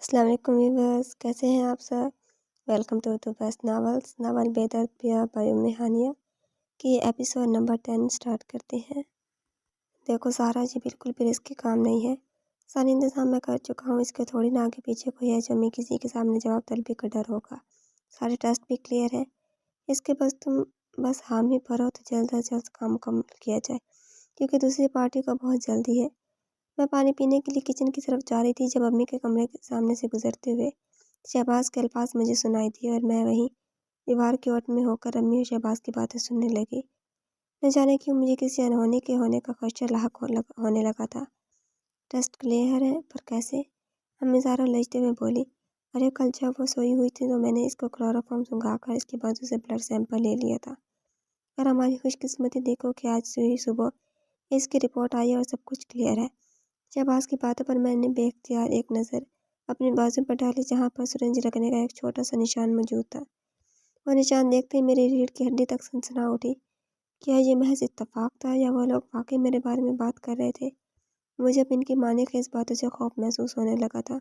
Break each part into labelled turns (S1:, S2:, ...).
S1: السلام علیکم ویورس، کیسے ہیں آپ سب؟ Welcome to Urdu best novels, novel Be Dard پیا بائی ام ہانیہ کی ایپیسوڈ نمبر 10 سٹارٹ کرتے ہیں۔ دیکھو سارا جی بالکل بھی رسکی کام نہیں ہے، سارا انتظام میں کر چکا ہوں، اس کے تھوڑی نہ آگے پیچھے کوئی ہے جو میں کسی کے سامنے جواب طلبی کا ڈر ہوگا۔ سارے ٹیسٹ بھی کلیئر ہے، اس کے تم بس حامی بھرو تو جلد از جلد کام مکمل کیا جائے، کیونکہ دوسری پارٹی کو بہت جلدی ہے۔ میں پانی پینے کے لیے کچن کی طرف جا رہی تھی جب امی کے کمرے کے سامنے سے گزرتے ہوئے شہباز کے الفاظ مجھے سنائی دیے اور میں وہیں دیوار کی اوٹ میں ہو کر امی اور شہباز کی باتیں سننے لگی۔ نہ جانے کیوں مجھے کسی انہونے کے ہونے کا خدشہ لاحق ہونے لگا تھا۔ ٹیسٹ کلیئر ہے، پر کیسے؟ امی ذرا لجتے ہوئے بولی، ارے کل جب وہ سوئی ہوئی تھی تو میں نے اس کو کلوروفارم سنگھا کر اس کے بازو سے بلڈ سیمپل لے لیا تھا، اور ہماری خوش قسمتی دیکھو کہ آج سے ہی صبح اس کی رپورٹ آئی اور سب کچھ کلیئر ہے۔ شہباز کی باتوں پر میں نے بے اختیار ایک نظر اپنے بازو پر ڈالی جہاں پر سرنج لگنے کا ایک چھوٹا سا نشان موجود تھا۔ وہ نشان دیکھتے ہی میری ریڑھ کی ہڈی تک سنسنا اٹھی۔ کیا یہ محض اتفاق تھا یا وہ لوگ واقعی میرے بارے میں بات کر رہے تھے؟ مجھے اب ان کی معنی خیز باتوں سے خوف محسوس ہونے لگا تھا۔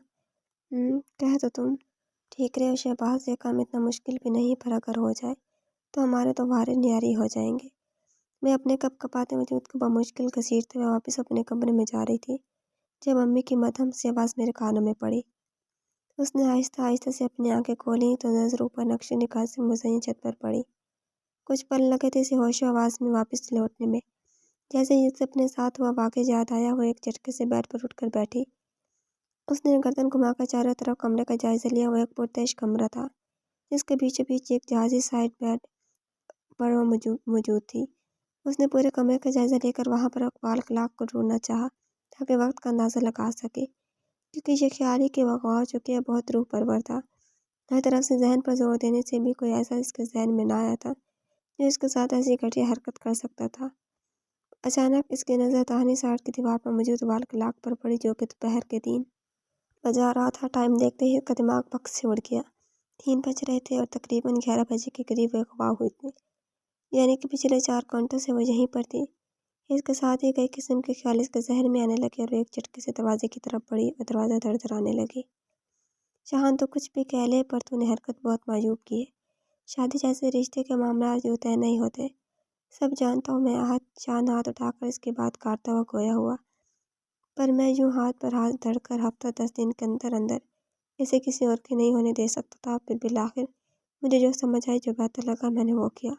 S1: کہہ تو تم ٹھیک رہے ہو شہباز، یہ کام اتنا مشکل بھی نہیں، پر اگر ہو جائے تو ہمارے تو وارے نیاری ہو جائیں گے۔ میں اپنے کپ کپاتے وجود کو بمشکل گھسیٹتے ہوئے واپس اپنے کمرے میں جا رہی تھی جب امی کی مدھم سی آواز میرے کانوں میں پڑی۔ اس نے آہستہ آہستہ سے اپنی آنکھیں کھولیں تو نظر اوپر نقش نگار سے مزین چھت پر پڑی۔ کچھ پل لگے تھے اسے ہوش و آواز میں واپس لوٹنے میں۔ جیسے ہی اسے اپنے ساتھ ہوا واقعہ یاد آیا، وہ ایک جھٹکے سے بیڈ پر اٹھ کر بیٹھی۔ اس نے گردن گھما کر چاروں طرف کمرے کا جائزہ لیا۔ وہ ایک پرتعیش کمرہ تھا جس کے بیچوں بیچ ایک جہازی سائڈ بیڈ پر وہ موجود تھی۔ اس نے پورے کمرے کا جائزہ لے کر وہاں پر وال کلاک کو ڈھونڈنا چاہا تاکہ وقت کا اندازہ لگا سکے، کیونکہ یہ خیال ہی کہ وہ غور چکے بہت روح پرور تھا۔ ہر طرف سے ذہن پر زور دینے سے بھی کوئی ایسا اس کے ذہن میں نہ آیا تھا جو اس کے ساتھ ایسی گھٹیا حرکت کر سکتا تھا۔ اچانک اس کی نظر داہنی سائڈ کی دیوار پر موجود وال کلاک پر پڑی جو کہ دوپہر کے 3 بجا رہا تھا۔ ٹائم دیکھتے ہی اس کا دماغ وقت سے اڑ گیا۔ 3 بج رہے تھے اور تقریباً 11 بجے کے قریب وہ اغوا ہوئی تھی، یعنی کہ پچھلے 4 گھنٹوں سے وہ یہیں پر تھی۔ اس کے ساتھ ہی کئی قسم کے خیال اس کے ذہن میں آنے لگے اور وہ ایک جھٹکے سے دروازے کی طرف بڑھی اور دروازہ دھڑدھڑانے لگی۔ شاہان تو کچھ بھی کہہ لے، پر تو نے حرکت بہت معجوب کی ہے۔ شادی جیسے رشتے کے معاملات یوں طے نہیں ہوتے۔ سب جانتا ہوں میں، شاہان ہاتھ اٹھا کر اس کی بات کاٹتا ہوا گویا ہوا، پر میں یوں ہاتھ پر ہاتھ دھر کر ہفتہ 10 دن کے اندر اندر اسے کسی اور کی نہیں ہونے دے سکتا تھا۔ پھر بالآخر مجھے جو سمجھ آئی، جو بہتر لگا، میں نے وہ کیا۔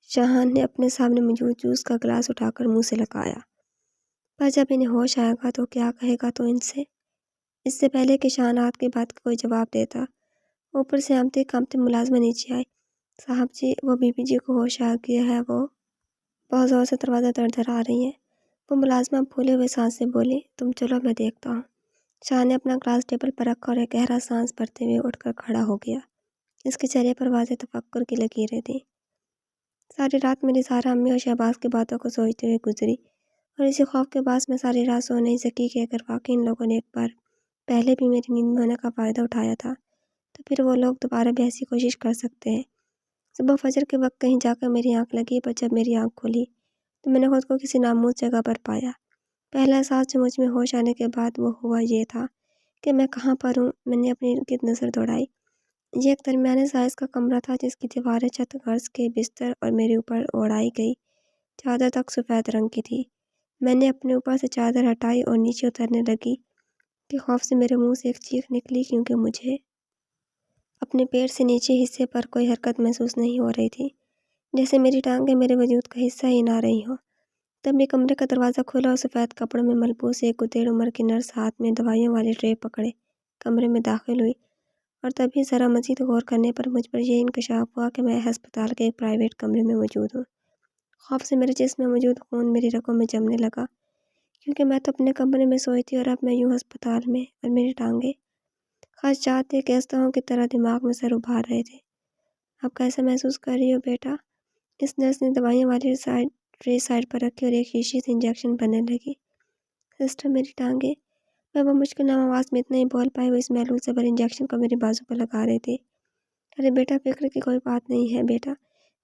S1: شاہان نے اپنے سامنے موجود جوس کا گلاس اٹھا کر منہ سے لگایا، پر جب انہیں ہوش آئے گا تو کیا کہے گا تو ان سے؟ اس سے پہلے کہ شاہان ہاتھ کی بات کا کوئی جواب دیتا، اوپر سے آمتے کامتے ملازمہ نیچے آئی۔ صاحب جی، وہ بی بی جی کو ہوش آ گیا ہے، وہ بہت زور سے دروازہ دھڑدھڑا رہی ہیں۔ وہ ملازمہ پھولے ہوئے سانس سے بولی، تم چلو میں دیکھتا ہوں۔ شاہان نے اپنا گلاس ٹیبل پر رکھا اور ایک گہرا سانس بھرتے ہوئے اٹھ کر کھڑا ہو گیا۔ اس کے چہرے پر واضح تفکر کی لکیریں تھیں۔ ساری رات میری سارا امی اور شہباز کی باتوں کو سوچتے ہوئے گزری، اور اسی خوف کے باعث میں ساری رات سو نہیں سکی کہ اگر واقعی ان لوگوں نے ایک بار پہلے بھی میری نیند میں ہونے کا فائدہ اٹھایا تھا تو پھر وہ لوگ دوبارہ بھی ایسی کوشش کر سکتے ہیں۔ صبح فجر کے وقت کہیں جا کر میری آنکھ لگی، پر جب میری آنکھ کھلی تو میں نے خود کو کسی ناموز جگہ پر پایا۔ پہلا احساس جو مجھ میں ہوش آنے کے بعد وہ ہوا یہ تھا کہ میں کہاں پر ہوں۔ میں نے اپنی ارد گرد نظر دوڑائی۔ یہ ایک درمیانے سائز کا کمرہ تھا جس کی دیواریں، چھت، غرض کے بستر اور میرے اوپر اوڑھائی گئی چادر تک سفید رنگ کی تھی۔ میں نے اپنے اوپر سے چادر ہٹائی اور نیچے اترنے لگی کہ خوف سے میرے منہ سے ایک چیخ نکلی، کیونکہ مجھے اپنے پیٹ سے نیچے حصے پر کوئی حرکت محسوس نہیں ہو رہی تھی، جیسے میری ٹانگیں میرے وجود کا حصہ ہی نہ رہی ہوں۔ تبھی کمرے کا دروازہ کھلا اور سفید کپڑوں میں ملبوس ایک گدیڑ عمر کی نرس ہاتھ میں دوائیوں والی ٹرے پکڑے کمرے میں داخل ہوئی، اور تبھی ذرا مزید غور کرنے پر مجھ پر یہ انکشاف ہوا کہ میں ہسپتال کے ایک پرائیویٹ کمرے میں موجود ہوں۔ خوف سے میرے جسم میں موجود خون میری رگوں میں جمنے لگا، کیونکہ میں تو اپنے کمرے میں سوئی تھی اور اب میں یوں ہسپتال میں، اور میری ٹانگیں خدشات ایک استہوں کی طرح دماغ میں سر ابھار رہے تھے۔ اب کیسا محسوس کر رہی ہو بیٹا؟ اس نرس نے دوائیوں والی ٹرے سائڈ پر رکھی اور ایک شیشی سے انجیکشن بننے لگی۔ سسٹر، میری ٹانگیں، میں بمشکل نام آواز میں اتنا ہی بول پائی۔ وہ اس محلول زبر انجیکشن کو میری بازو پر لگا رہی تھی۔ ارے بیٹا، فکر کی کوئی بات نہیں ہے بیٹا،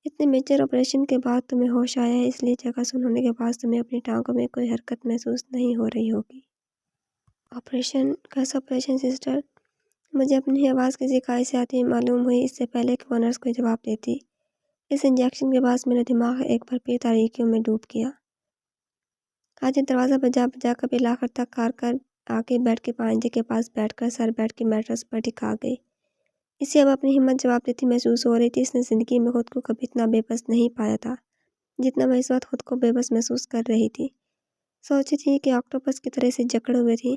S1: اتنے میجر آپریشن کے بعد تمہیں ہوش آیا ہے، اس لیے جگہ سن ہونے کے بعد تمہیں اپنی ٹانگوں میں کوئی حرکت محسوس نہیں ہو رہی ہوگی۔ آپریشن؟ کیسا آپریشن سسٹر؟ مجھے اپنی آواز کسی کائی سے آتی معلوم ہوئی اس سے پہلے کہ وہ نرس کوئی جواب دیتی۔ اس انجیکشن کے بعد میرا دماغ ایک بار پھر تاریکیوں میں ڈوب گیا۔ آج دروازہ بجا بجا کر بالآخر تک کار کر آگے بیٹھ کے پائندے کے پاس بیٹھ کر سر بیٹھ کے میٹرس پر ٹکا گئی۔ اسے اب اپنی ہمت جواب دیتی محسوس ہو رہی تھی۔ اس نے زندگی میں خود کو کبھی اتنا بے بس نہیں پایا تھا جتنا میں اس وقت خود کو بے بس محسوس کر رہی تھی۔ سوچی تھی کہ آکٹوپس کی طرح سے جکڑے ہوئے تھی۔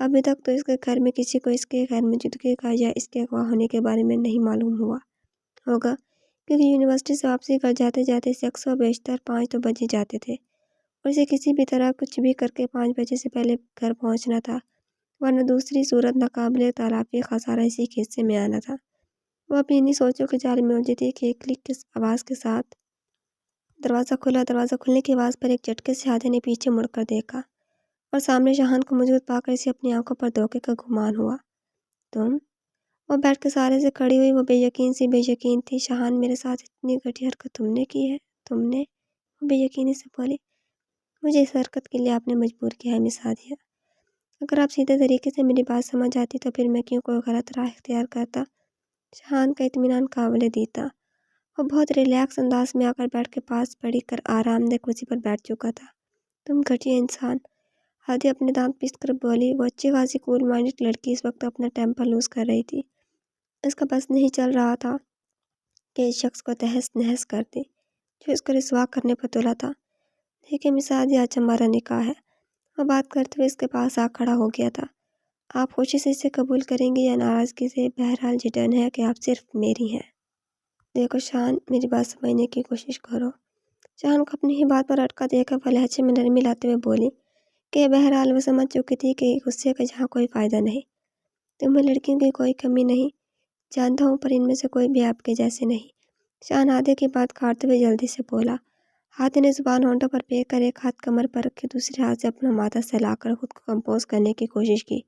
S1: ابھی تک تو اس کے گھر میں کسی کو اس کے غیر موجودگی کا یا اس کے اغوا ہونے کے بارے میں نہیں معلوم ہوا ہوگا، کیونکہ یونیورسٹی سے واپسی کر جاتے جاتے اسے اکثر و بیشتر 5 تو بج ہی جاتے تھے اور اسے کسی بھی طرح کچھ بھی کر کے 5 بجے سے پہلے گھر پہنچنا تھا، ورنہ دوسری صورت ناقابل تلافی خسارہ اسی کے حصے میں آنا تھا۔ وہ اپنی انہی سوچوں کے جال میں الجھی تھی کہ ایک کلک کی آواز کے ساتھ دروازہ کھلا۔ دروازہ کھلنے کی آواز پر ایک جھٹکے سے ہادی نے پیچھے مڑ کر دیکھا اور سامنے شاہان کو موجود پا کر اسے اپنی آنکھوں پر دھوکے کا گمان ہوا۔ تم؟ وہ بیٹھ کے سارے سے کھڑی ہوئی، وہ بے یقین تھی۔ شاہان، میرے ساتھ اتنی گھٹیا حرکت تم نے کی ہے؟ تم نے؟ وہ بے یقینی سے بولی۔ مجھے اس حرکت کے لیے آپ نے مجبور کیا ہے مس ہادیہ۔ اگر آپ سیدھے طریقے سے میری بات سمجھ آتی تو پھر میں کیوں کوئی غلط راہ اختیار کرتا؟ شاہان کا اطمینان قابل دید تھا۔ وہ بہت ریلیکس انداز میں آ کر بیٹھ کے پاس پڑی کر آرام دہ کرسی پر بیٹھ چکا تھا۔ تم گھٹیا انسان، ہادی اپنے دانت پیس کر بولی۔ وہ اچھی خاصی کول مائنڈڈ لڑکی اس وقت اپنا ٹیمپر لوز کر رہی تھی۔ اس کا بس نہیں چل رہا تھا کہ اس شخص کو تہس نہس کر دے جو اس کو رسوا کرنے پر تلا تھا۔ دیکھیں مس ہادی، آج ہمارا نکاح ہے۔ وہ بات کرتے ہوئے اس کے پاس آ کھڑا ہو گیا تھا۔ آپ خوشی سے اسے قبول کریں گے یا ناراضگی سے؟ بہرحال یہ ڈن ہے کہ آپ صرف میری ہیں۔ دیکھو شان، میری بات سمجھنے کی کوشش کرو۔ شان کو اپنی ہی بات پر اٹکا دے کر وہ لہجے میں نرمی لاتے ہوئے بولی کہ بہرحال وہ سمجھ چکی تھی کہ غصے کا یہاں کوئی فائدہ نہیں۔ تمہیں لڑکیوں کی کوئی کمی نہیں جانتا ہوں، پر ان میں سے کوئی بھی آپ کے جیسے نہیں۔ شان ہادی کی بات کاٹتے ہوئے جلدی سے بولا۔ ہادی نے زبان ہونٹوں پر پھیر کر ایک ہاتھ کمر پر رکھ کے دوسرے ہاتھ سے اپنا ماتھا سہلا کر خود کو کمپوز کرنے کی کوشش کی۔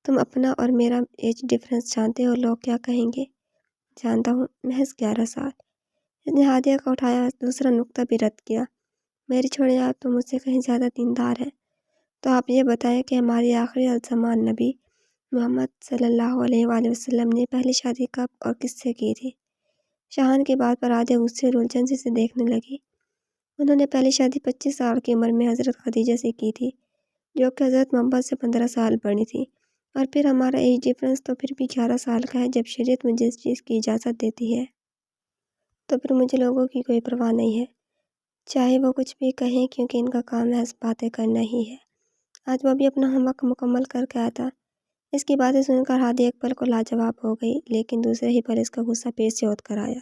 S1: تم اپنا اور میرا ایج ڈفرینس جانتے ہو؟ لوگ کیا کہیں گے؟ جانتا ہوں، محض 11 سال۔ اس نے ہادیہ کا اٹھایا دوسرا نکتہ بھی رد کیا۔ میری چھوڑیں، آپ تو مجھ سے کہیں زیادہ دیندار ہیں۔ تو آپ یہ بتائیں کہ ہماری آخری الزمان نبی محمد صلی اللہ علیہ وآلہ وسلم نے پہلی شادی کب اور کس سے کی تھی؟ شاہان کی بات پر ہادیہ غصے اور الجھن سے دیکھنے لگی۔ انہوں نے پہلی شادی 25 سال کی عمر میں حضرت خدیجہ سے کی تھی، جو کہ حضرت محمد سے 15 سال بڑی تھی، اور پھر ہمارا ایج ڈفرینس تو پھر بھی 11 سال کا ہے جب شریعت مجھے اس چیز کی اجازت دیتی ہے۔ تو پھر مجھے لوگوں کی کوئی پرواہ نہیں ہے، چاہے وہ کچھ بھی کہیں، کیونکہ ان کا کام محض باتیں کرنا ہی ہے۔ آج وہ بھی اپنا ہوم ورک مکمل کر کے آیا تھا۔ اس کی باتیں سن کر ہادی ایک پل کو لاجواب ہو گئی، لیکن دوسرے ہی پل اس کا غصہ پھر سے اٹھ کر آیا۔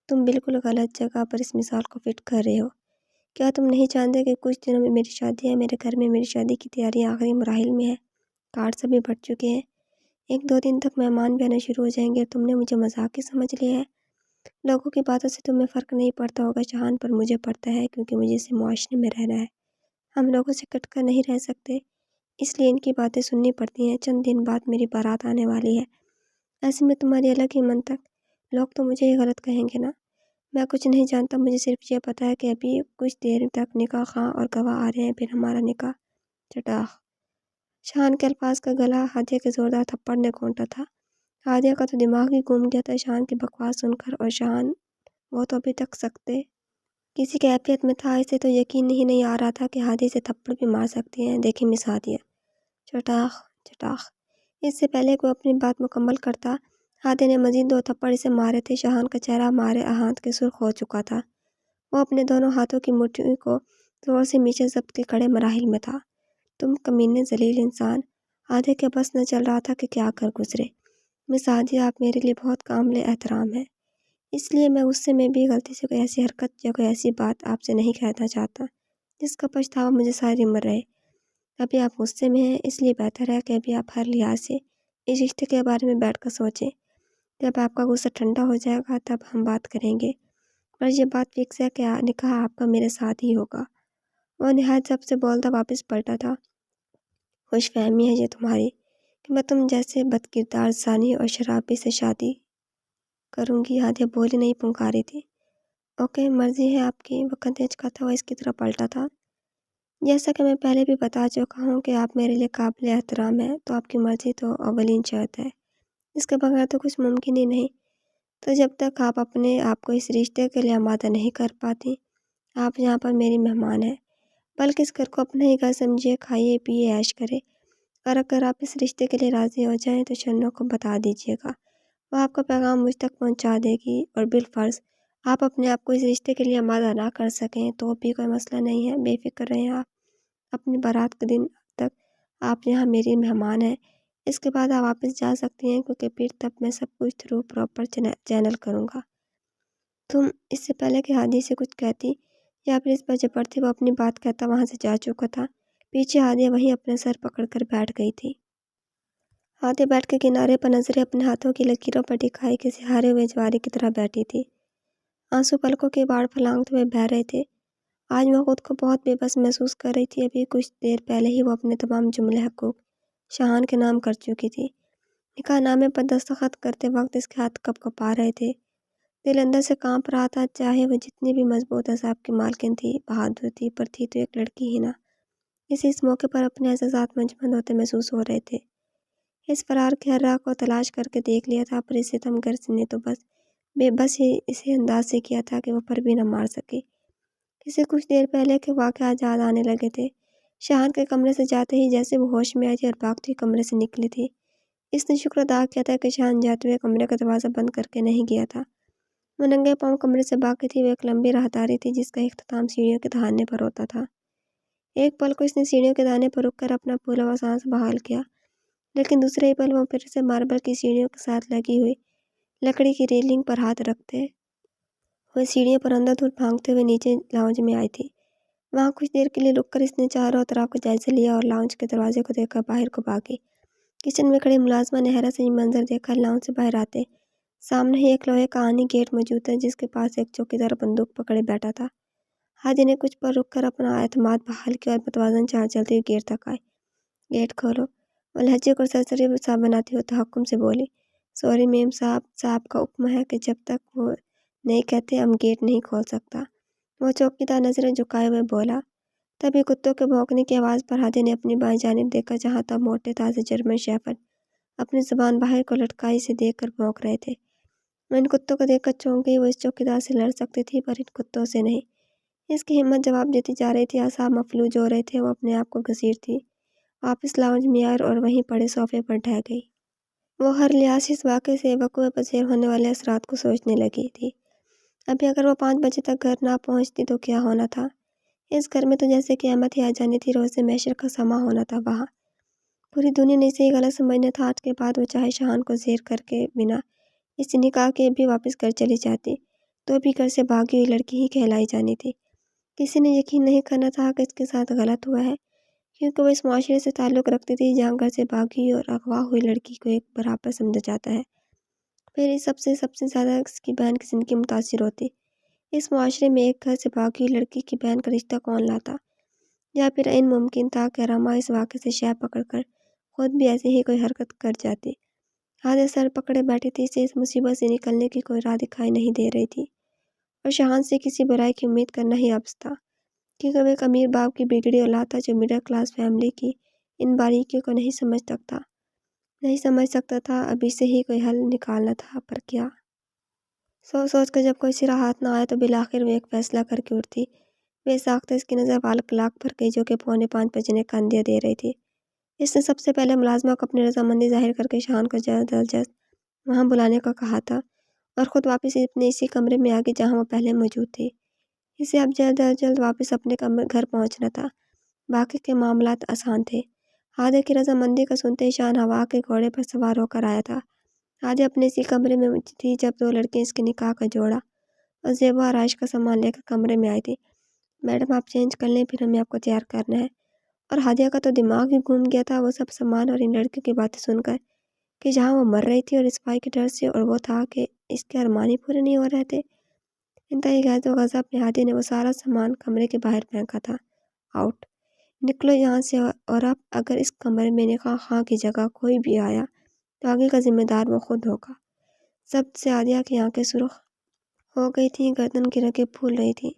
S1: تم بالکل غلط جگہ پر اس مثال کو فٹ کر رہے ہو۔ کیا تم نہیں جانتے کہ کچھ دنوں میں میری شادی ہے؟ میرے گھر میں میری شادی کی تیاریاں آخری مراحل میں ہیں، کارڈ بھی بڑھ چکے ہیں، 1-2 دن تک مہمان بھی آنا شروع ہو جائیں گے، اور تم نے مجھے مذاق ہی سمجھ لیا ہے۔ لوگوں کی باتوں سے تمہیں فرق نہیں پڑتا ہوگا شاہان، پر مجھے پڑتا ہے، کیونکہ مجھے اس معاشرے میں رہنا ہے۔ ہم لوگوں سے کٹ کر نہیں رہ سکتے، اس لیے ان کی باتیں سننی پڑتی ہیں۔ چند دن بعد میری بارات آنے والی ہے، ایسے میں تمہاری الگ ہی منطق۔ لوگ تو مجھے ہی غلط کہیں گے نا۔ میں کچھ نہیں جانتا، مجھے صرف یہ پتا ہے کہ ابھی کچھ دیر تک نکاح خواہ اور گواہ آ رہے ہیں، پھر ہمارا نکاح۔ چٹاخ! شان کے الفاظ کا گلا ہادیہ کے زوردار تھپڑ نے گھونٹا تھا۔ ہادیہ کا تو دماغ ہی گھوم گیا تھا شان کی بکواس سن کر، اور شان، وہ تو ابھی تک سکتے کسی کیفیت میں تھا۔ اسے تو یقین ہی نہیں آ رہا تھا کہ ہادی سے تھپڑ بھی مار سکتے ہیں۔ دیکھیں مس ہادیہ، چٹاخ چٹاخ! اس سے پہلے کہ وہ اپنی بات مکمل کرتا، ہادی نے مزید 2 تھپڑ اسے مارے تھے۔ شاہان کا چہرہ مارے احانت کے سرخ ہو چکا تھا۔ وہ اپنے دونوں ہاتھوں کی مٹھیوں کو زور سے نیچے ضبط کے کڑے مراحل میں تھا۔ تم کمینے ذلیل انسان! ہادی کے بس نہ چل رہا تھا کہ کیا کر گزرے۔ مس ہادیہ، آپ میرے لیے بہت قابل احترام ہیں، اس لیے میں غصے میں بھی غلطی سے کوئی ایسی حرکت یا کوئی ایسی بات آپ سے نہیں کہنا چاہتا جس کا پچھتاوا مجھے ساری عمر رہے۔ ابھی آپ غصے میں ہیں، اس لیے بہتر ہے کہ ابھی آپ ہر لحاظ سے اس رشتے کے بارے میں بیٹھ کر سوچیں۔ جب آپ کا غصہ ٹھنڈا ہو جائے گا تب ہم بات کریں گے، پر یہ بات فکس ہے کہ نکاح آپ کا میرے ساتھ ہی ہوگا۔ وہ نہایت ضبط سے بولتا واپس پلٹا تھا۔ خوش فہمی ہے یہ تمہاری کہ میں تم جیسے بدکردار زانی اور شرابی سے شادی کروں گی؟ ہادیہ بولی نہیں پنکاری تھی۔ اوکے، مرضی ہے آپ کی۔ وہ کندھے جھکاتا ہوا اس کی طرف پلٹا تھا۔ جیسا کہ میں پہلے بھی بتا چکا ہوں کہ آپ میرے لیے قابل احترام ہیں، تو آپ کی مرضی تو اولین شرط ہے۔ اس کے بغیر تو کچھ ممکن ہی نہیں۔ تو جب تک آپ اپنے آپ کو اس رشتے کے لیے آمادہ نہیں کر پاتی، آپ یہاں پر میری مہمان ہیں۔ بلکہ اس گھر کو اپنا ہی گھر سمجھیے، کھائیے پیے عیش کرے، اور اگر آپ اس رشتے کے لیے راضی ہو جائیں تو شنو کو بتا دیجیے گا، وہ آپ کا پیغام مجھ تک پہنچا دے گی۔ اور بالفرض آپ اپنے آپ کو اس رشتے کے لیے آمادہ نہ کر سکیں تو بھی کوئی مسئلہ نہیں ہے، بے فکر رہیں آپ۔ اپنی بارات کے دن تک آپ یہاں میری مہمان ہیں۔ اس کے بعد آپ واپس جا سکتی ہیں، کیونکہ پھر تب میں سب کچھ تھرو پراپر چینل کروں گا۔ تم اس سے پہلے کہ ہادی سے کچھ کہتی یا پھر اس پر جب پڑتی وہ اپنی بات کہتا وہاں سے جا چکا تھا۔ پیچھے ہادیہ وہیں اپنے سر پکڑ کر بیٹھ گئی تھی۔ ہادیہ بیٹھ کے کنارے پر نظریں اپنے ہاتھوں کی لکیروں پر ٹکائے کسی ہارے ہوئے جواری کی طرح بیٹھی تھی۔ آنسو پلکوں کے باڑ پھلانگتے ہوئے بہہ رہے تھے۔ آج وہ خود کو بہت بے بس محسوس کر رہی تھی۔ ابھی کچھ دیر پہلے ہی وہ اپنے تمام جملے حقوق شاہان کے نام کر چکی تھی۔ نکاح نامے پر دستخط کرتے وقت اس کے ہاتھ کپ کپا رہے تھے۔ دل اندر سے کانپ رہا تھا، چاہے وہ جتنی بھی مضبوط اعصاب کی مالکن تھی، بہادر تھی، پر تھی تو ایک لڑکی ہی نا۔ اس موقع پر اپنے احساسات منجمد ہوتے محسوس ہو رہے تھے۔ اس فرار کے ہر راہ کو تلاش کر کے دیکھ لیا تھا، پر اس ستمگر نے تو بس بے بس ہی اسے انداز سے کیا تھا کہ وہ پر بھی نہ مار سکی۔ اسے کچھ دیر پہلے کے واقعات یاد آنے لگے تھے۔ شاہان کے کمرے سے جاتے ہی جیسے وہ ہوش میں آئی تھی اور بھاگتی ہوئی کمرے سے نکلی تھی۔ اس نے شکر ادا کیا تھا کہ شاہان جاتے ہوئے کمرے کا دروازہ بند کر کے نہیں گیا تھا۔ وہ ننگے پاؤں کمرے سے بھاگی تھی۔ وہ ایک لمبی راہداری تھی جس کا اختتام سیڑھیوں کے دہانے پر ہوتا تھا۔ ایک پل کو اس نے سیڑھیوں کے دہانے پر رک کر اپنا پھولا ہوا سانس بحال کیا، لیکن دوسرے ہی پل وہ پھر سے ماربل کی سیڑھیوں کے ساتھ لگی ہوئی لکڑی کی ریلنگ پر ہاتھ رکھتے ہوئے سیڑھیوں پر اندھا دھند بھاگتے ہوئے نیچے لاؤنج میں آئی تھی۔ وہاں کچھ دیر کے لیے رک کر اس نے چاروں طرف کا جائزہ لیا اور لاؤنج کے دروازے کو دیکھ کر باہر کو بھاگی۔ کچن میں کھڑی ملازمہ نے حیرت سے یہ منظر دیکھا۔ لاؤنج سے باہر آتے سامنے ہی ایک لوہے کا آہنی گیٹ موجود تھا، جس کے پاس ایک چوکیدار بندوق پکڑے بیٹھا تھا۔ ہادی نے کچھ پل رک کر اپنا اعتماد بحال کیا اور متوازن چال چلتے ہوئے گیٹ تک آئی۔ گیٹ کھولو، وہ لہجے کو سرسری سا بناتی ہوئی تحکم سے بولی۔ سوری میم صاحب، صاحب کا حکم ہے کہ جب تک وہ نہیں کہتے ہم گیٹ نہیں کھول سکتا۔ وہ چوکیدار نظریں جھکائے ہوئے بولا۔ تبھی کتوں کے بھونکنے کی آواز پر ہادی نے اپنی بائیں جانب دیکھا، جہاں تب موٹے تازے جرمن شیفرڈ اپنی زبان باہر کو لٹکائی سے دیکھ کر بھونک رہے تھے۔ وہ ان کتوں کو دیکھ کر چونک گئی۔ وہ اس چوکیدار سے لڑ سکتی تھی پر ان کتوں سے نہیں۔ اس کی ہمت جواب دیتی جا رہی تھی، اعصاب مفلوج ہو رہے تھے۔ وہ اپنے آپ کو گھسیٹتی واپس لاؤنج میں آئی اور وہیں پڑے صوفے پر ڈھہ گئی۔ وہ ہر لحاظ سے اس واقعے سے وقوع پذیر ہونے والے اثرات کو سوچنے لگی تھی۔ ابھی اگر وہ 5 بجے تک گھر نہ پہنچتی تو کیا ہونا تھا؟ اس گھر میں تو جیسے قیامت ہی آ جانی تھی۔ روز محشر کا سما ہونا تھا وہاں۔ پوری دنیا نے اسے غلط سمجھنا تھا۔ آج کے بعد وہ چاہے شاہان کو زیر کر کے بنا اس نکاح کے بھی واپس گھر چلی جاتی تو بھی گھر سے بھاگی ہوئی لڑکی ہی کہلائی جانی تھی۔ کسی نے یقین نہیں کرنا تھا کہ اس کے ساتھ غلط ہوا ہے، کیونکہ وہ اس معاشرے سے تعلق رکھتی تھی جہاں گھر سے بھاگی ہوئی اور اغوا ہوئی لڑکی کو ایک برابر سمجھا جاتا ہے۔ پھر اس سب سے زیادہ اس کی بہن کی زندگی متاثر ہوتی۔ اس معاشرے میں ایک گھر سے بھاگی ہوئی لڑکی کی بہن کا رشتہ کون لاتا؟ یا پھر عین ممکن تھا کہ رما اس واقعے سے شے پکڑ کر خود بھی ایسے ہی کوئی حرکت کر جاتی۔ ہادیہ سر پکڑے بیٹھی تھی۔ اسے اس مصیبت سے نکلنے کی کوئی راہ دکھائی نہیں دے رہی تھی، اور شاہان سے کسی برائی کی امید کرنا ہی عبث تھا، کیونکہ وہ ایک امیر باپ کی بگڑی اولاد تھا جو مڈل کلاس فیملی کی ان باریکیوں کو نہیں سمجھ سکتا تھا۔ ابھی سے ہی کوئی حل نکالنا تھا، پر کیا؟ سوچ کر جب کوئی سرا ہاتھ نہ آیا تو بالآخر وہ ایک فیصلہ کر کے اٹھتی۔ بے ساختہ اس کی نظر وال کلاک پر گئی جو کہ 4:45 کا اندھیا دے رہی تھی۔ اس نے سب سے پہلے ملازمہ کو اپنی رضامندی ظاہر کر کے شاہان کو جلد از جلد وہاں بلانے کو کہا تھا، اور خود واپس اپنے اسی کمرے میں آگئی جہاں وہ پہلے موجود تھی۔ اسے اب جلد از جلد واپس اپنے گھر پہنچنا تھا، باقی کے معاملات آسان تھے۔ ہادیہ کی رضامندی کا سنتے ہی شاہان ہوا کے گھوڑے پر سوار ہو کر آیا تھا۔ ہادیہ اپنے اسی کمرے میں تھی جب 2 لڑکیاں اس کے نکاح کا جوڑا اور زیب و آرائش کا سامان لے کر کمرے میں آئی تھی۔ میڈم آپ چینج کر لیں، پھر ہمیں آپ کو تیار کرنا ہے۔ اور ہادیہ کا تو دماغ ہی گھوم گیا تھا وہ سب سامان اور ان لڑکیوں کی باتیں سن کر، کہ جہاں وہ مر رہی تھی اور رسوائی کے ڈر سے، اور وہ تھا کہ اس کے ارمان ہی پورے نہیں ہو رہے تھے۔ انتہائی غیظ و غضب میں ہادیہ نے وہ سارا سامان کمرے کے باہر پھینکا تھا۔ آؤٹ! نکلو یہاں سے، اور اب اگر اس کمرے میں نکاح خواہ کی جگہ کوئی بھی آیا تو آگے کا ذمہ دار وہ خود ہوگا۔ ضبط سے ہادیہ کی آنکھیں سرخ ہو گئی تھیں، گردن کی رگیں پھول رہی تھیں،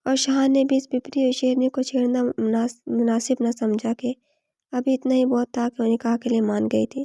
S1: اور شاہان نے بھی اس بپری ہوئی شیرنی کو چھیڑنا مناسب نہ سمجھا کہ ابھی اتنا ہی بہت تھا کہ وہ نکاح کے لیے مان گئی تھی۔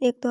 S1: 1-2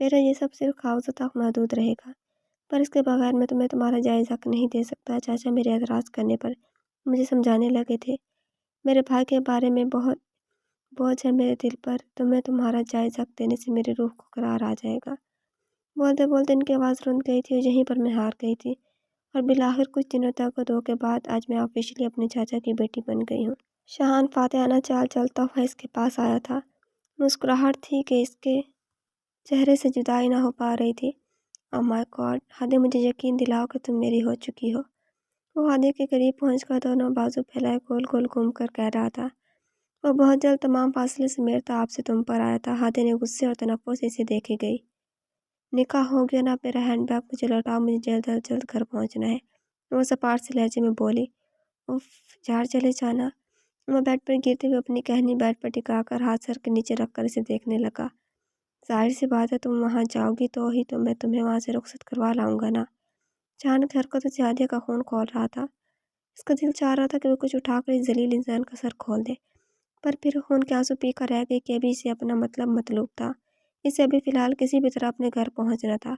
S1: میرا یہ سب صرف خواہشوں تک محدود رہے گا، پر اس کے بغیر میں تمہیں تمہارا جائز حق نہیں دے سکتا۔ چاچا میرے اعتراض کرنے پر مجھے سمجھانے لگے تھے، میرے بھائی کے بارے میں بہت بوجھ ہے میرے دل پر، تمہیں تمہارا جائز حق دینے سے میری روح کو قرار آ جائے گا۔ بولتے بولتے ان کی آواز رند گئی تھی اور یہیں پر میں ہار گئی تھی، اور بالآخر کچھ دنوں تک اور دو کے بعد آج میں آفیشلی اپنے چاچا کی بیٹی بن گئی ہوں۔ شاہان فاتحانہ چال چلتا ہوا اس کے پاس آیا تھا۔ مسکراہٹ تھی کہ اس کے چہرے سے جدائی نہ ہو پا رہی تھی۔ او مائی گاڈ، ہادی مجھے یقین دلاؤ کہ تم میری ہو چکی ہو۔ وہ ہادی کے قریب پہنچ کر دونوں بازو پھیلائے گول گول گھوم کر کہہ رہا تھا، وہ بہت جلد تمام فاصلے سمیٹتا آپ سے تم پر آیا تھا۔ ہادی نے غصے اور تنفر سے اسے دیکھی گئی۔ نکاح ہو گیا نا، میرا ہینڈ بیگ مجھے لوٹاؤ، مجھے جلد از جلد گھر پہنچنا ہے، وہ سپاٹ سے لہجے میں بولی۔ اف یار، چلے جانا۔ وہ بیڈ پر گرتے ہوئے اپنی ٹہنی بیڈ پر ٹکا کر ہاتھ سر کے نیچے رکھ کر اسے دیکھنے لگا۔ ظاہر سی بات ہے، تم وہاں جاؤ گی تو ہی تو میں تمہیں وہاں سے رخصت کروا لاؤں گا نا۔ اچانک حرکتوں سے ہادیہ کا خون کھول رہا تھا۔ اس کا دل چاہ رہا تھا کہ وہ کچھ اٹھا کر اس ذلیل انسان کا سر کھول دے، پر پھر خون کے آنسو پی کر رہ گئی کہ ابھی اسے اپنا مطلب مطلوب تھا، اسے ابھی فی الحال کسی بھی طرح اپنے گھر پہنچنا تھا۔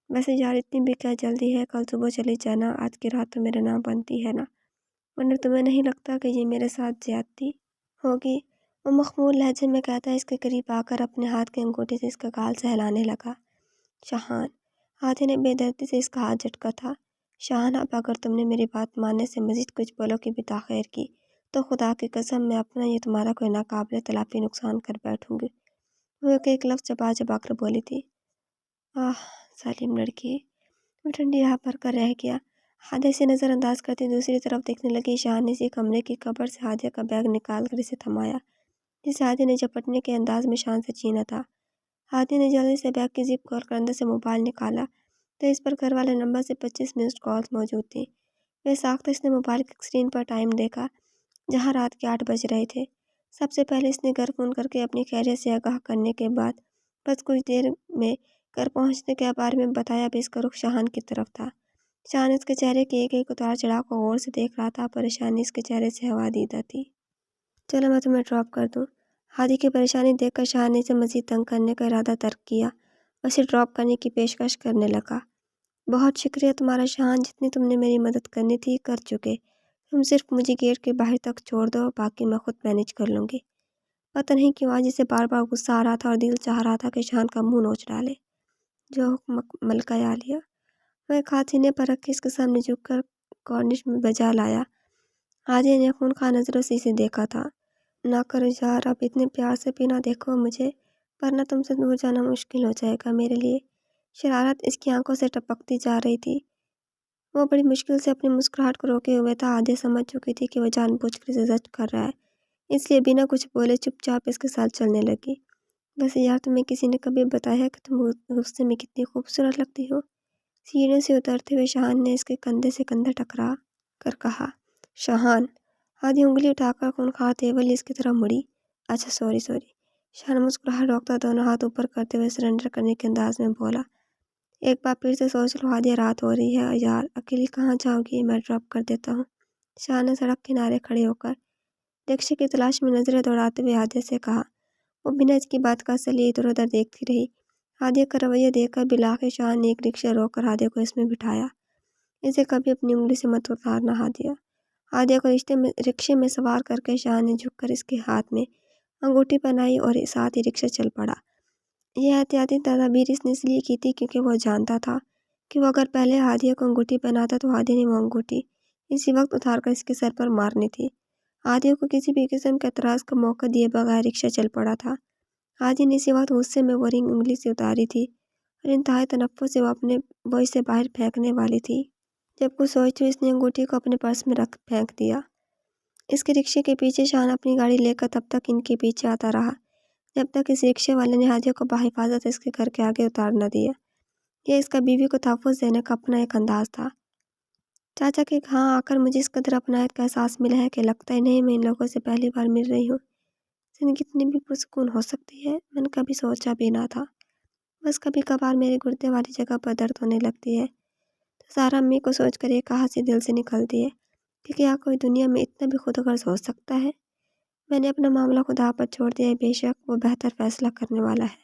S1: ویسے یار، اتنی بھی کیا جلدی ہے، کل صبح چلی جانا، آج کی رات تو میرے نام بنتی ہے نا، ورنہ تمہیں نہیں لگتا کہ یہ میرے ساتھ زیادتی ہوگی؟ وہ مخمور لہجے میں کہتا اس کے قریب آ کر اپنے ہاتھ کے انگوٹھے سے اس کا گال سہلانے لگا۔ شاہان، ہادی نے بے دردی سے اس کا ہاتھ جھٹکا تھا۔ شاہان، اب اگر تم نے میری بات ماننے سے مزید کچھ پلوں کی بھی تاخیر کی تو خدا کی قسم میں اپنا یہ تمہارا کوئی ناقابل تلافی نقصان کر بیٹھوں گی۔ وہ ایک لفظ چبا چبا کر بولی تھی۔ آہ ظالم لڑکی، وہ ٹھنڈی راہ بھر کر رہ گیا۔ ہادیہ سے نظر انداز کرتی دوسری طرف دیکھنے لگی۔ شاہان نے اسی کمرے کی کبر سے ہادیہ کا بیگ نکال کر اسے تھمایا، جسے ہادیہ نے جھپٹنے کے انداز میں شان سے چھینا تھا۔ ہادیہ نے جلدی سے بیگ کی زپ کھول کر اندر سے موبائل نکالا تو اس پر گھر والے نمبر سے 25 مسڈ کالز موجود تھیں۔ بے ساختہ اس نے موبائل کی اسکرین پر ٹائم دیکھا، جہاں رات کے 8 بج رہے تھے۔ سب سے پہلے اس نے گھر فون کر کے اپنی خیریت سے آگاہ کرنے کے بعد بس کچھ دیر میں گھر پہنچنے کے بارے میں بتایا بھی اس کا رخ شاہان کی طرف تھا۔ شاہان اس کے چہرے کی ایک ایک اتار چڑھاؤ کو غور سے دیکھ رہا تھا، پریشانی اس کے چہرے سے ہوا دیدہ تھی۔ چلو میں تمہیں ڈراپ کر دوں۔ ہادی کی پریشانی دیکھ کر شاہان نے اسے مزید تنگ کرنے کا ارادہ ترک کیا اور اسے ڈراپ کرنے کی پیشکش کرنے لگا۔ بہت شکریہ تمہارا شاہان، جتنی تم نے میری مدد کرنی تھی کر چکے، تم صرف مجھے گیٹ کے باہر تک چھوڑ دو، باقی میں خود مینیج کر لوں گی۔ پتہ نہیں کیوں آج اسے بار بار غصہ آ رہا تھا اور دل چاہ رہا تھا کہ شاہان کا منہ نوچ ڈالے۔ جو حکم ملکہ عالیہ۔ وہ ایک ہاتھ سینے پر رکھ کے اس کے سامنے جھک کر کارنش میں بجا لایا۔ ہادیہ نے خونخوار نظروں سے اسے دیکھا تھا۔ نہ کرو یار، اب اتنے پیار سے بھی نہ دیکھو مجھے، ورنہ تم سے دور جانا مشکل ہو جائے گا میرے لیے۔ شرارت اس کی آنکھوں سے ٹپکتی جا رہی تھی۔ وہ بڑی مشکل سے اپنی مسکراہٹ کو روکے ہوئے تھا۔ ہادیہ سمجھ چکی تھی کہ وہ جان بوجھ کر اسے زجر کر رہا ہے، اس لیے بنا کچھ بولے چپ چاپ اس کے ساتھ چلنے لگی۔ ویسے یار، تمہیں کسی نے کبھی بتایا کہ تم غصے میں کتنی خوبصورت لگتی ہو؟ سیڑھیوں سے اترتے ہوئے شاہان نے اس کے کندھے سے کندھا ٹکرا کر کہا۔ شاہان، ہادیہ انگلی اٹھا کر خونخوار تیولی اس کی طرف مڑی۔ اچھا سوری۔ شاہان مسکراہٹ روکتا دونوں ہاتھ اوپر کرتے ہوئے سرنڈر کرنے کے انداز میں بولا۔ ایک بار پھر سے سوچ لو ہادیہ، رات ہو رہی ہے یار، اکیلی کہاں جاؤ گی، میں ڈراپ کر دیتا ہوں۔ شاہان نے سڑک کنارے کھڑے ہو کر رکشے کی تلاش میں نظریں دوڑاتے ہوئے ہادیہ سے کہا۔ وہ بنا اس کی بات کا سلی ادھر ادھر دیکھتی رہی۔ ہادیہ کا رویہ دیکھ کر بالآخر شاہان نے ایک رکشہ روک کر ہادیہ کو اس میں بٹھایا۔ اسے کبھی اپنی انگلی سے مت اتارنا ہادیہ۔ ہادیہ کو رکشے میں سوار کر کے شاہان نے جھک کر اس کے ہاتھ میں انگوٹھی پہنائی اور ساتھ ہی رکشہ چل پڑا۔ یہ احتیاطی تدابیر اس نے اس لیے کی تھی کیونکہ وہ جانتا تھا کہ وہ اگر پہلے ہادیہ کو انگوٹھی پہناتا تو ہادیہ نے وہ انگوٹھی اسی وقت اتار کر اس کے سر پر مارنی تھی۔ ہادیہ کو کسی بھی قسم کے اعتراض کا موقع دیے بغیر رکشہ چل پڑا تھا۔ ہادیہ نے اسی وقت غصے میں وہ رنگ انگلی سے اتاری تھی اور انتہائی تنفر سے وہ اسے باہر پھینکنے والی تھی۔ جب کچھ سوچتی ہوئی اس نے انگوٹھی کو اپنے پرس میں رکھ پھینک دیا۔ اس کے رکشے کے پیچھے شاہان اپنی گاڑی لے کر تب تک ان کے پیچھے آتا رہا جب تک اس رکشے والے نے ہادیہ کو بحفاظت اس کے گھر کے آگے اتار نہ دیا۔ یہ اس کا بیوی کو تحفظ دینے کا اپنا ایک انداز تھا۔ چاچا کے ہاں آ کر مجھے اس قدر اپنائیت کا احساس ملا ہے کہ لگتا ہی نہیں میں ان لوگوں سے پہلی بار مل رہی ہوں۔ زندگی اتنی بھی پرسکون ہو سکتی ہے، میں نے کبھی سوچا بھی نہ تھا۔ بس کبھی کبھار میرے گردے والی جگہ پر درد ہونے لگتی ہے تو سارا امی کو سوچ کر یہ کہا سی دل سے نکلتی ہے کہ کیا کوئی دنیا میں اتنا بھی خود غرض ہو سکتا ہے۔ میں نے اپنا معاملہ خدا پر چھوڑ دیا ہے، بے شک وہ بہتر فیصلہ کرنے والا ہے۔